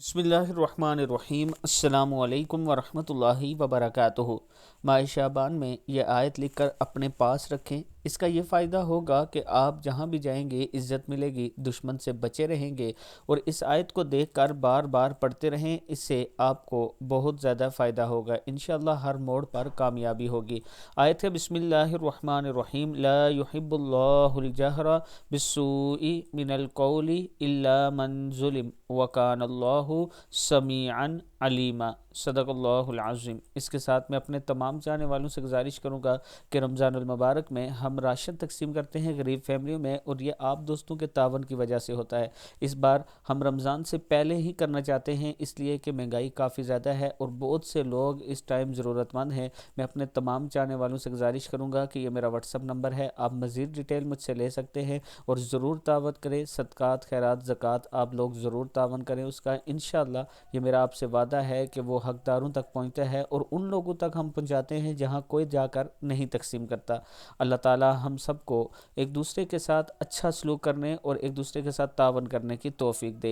بسم اللہ الرحمن الرحیم۔ السلام علیکم ورحمۃ اللہ وبرکاتہ۔ ماہ شعبان میں یہ آیت لکھ کر اپنے پاس رکھیں۔ اس کا یہ فائدہ ہوگا کہ آپ جہاں بھی جائیں گے عزت ملے گی، دشمن سے بچے رہیں گے، اور اس آیت کو دیکھ کر بار بار پڑھتے رہیں۔ اس سے آپ کو بہت زیادہ فائدہ ہوگا، انشاءاللہ ہر موڑ پر کامیابی ہوگی۔ آیت ہے بسم اللہ الرحمن الرحیم۔ لا يحب اللہ الجہر بالسوء من القول الا من ظلم وکان اللہ سمیعا علیما۔ صدق اللہ العظیم۔ اس کے ساتھ میں اپنے تمام جانے والوں سے گزارش کروں گا کہ رمضان المبارک میں ہم راشن تقسیم کرتے ہیں غریب فیملیوں میں، اور یہ آپ دوستوں کے تعاون کی وجہ سے ہوتا ہے۔ اس بار ہم رمضان سے پہلے ہی کرنا چاہتے ہیں، اس لیے کہ مہنگائی کافی زیادہ ہے اور بہت سے لوگ اس ٹائم ضرورت مند ہیں۔ میں اپنے تمام جانے والوں سے گزارش کروں گا کہ یہ میرا واٹس ایپ نمبر ہے، آپ مزید ڈیٹیل مجھ سے لے سکتے ہیں، اور ضرور تعاون کریں۔ صدقات، خیرات، زکوٰۃ آپ لوگ ضرور تعاون کریں اس کا۔ انشاءاللہ یہ میرا آپ سے وعدہ ہے کہ وہ حقداروں تک پہنچتا ہے، اور ان لوگوں تک ہم پہنچاتے ہیں جہاں کوئی جا کر نہیں تقسیم کرتا۔ اللہ تعالی ہم سب کو ایک دوسرے کے ساتھ اچھا سلوک کرنے اور ایک دوسرے کے ساتھ تعاون کرنے کی توفیق دے۔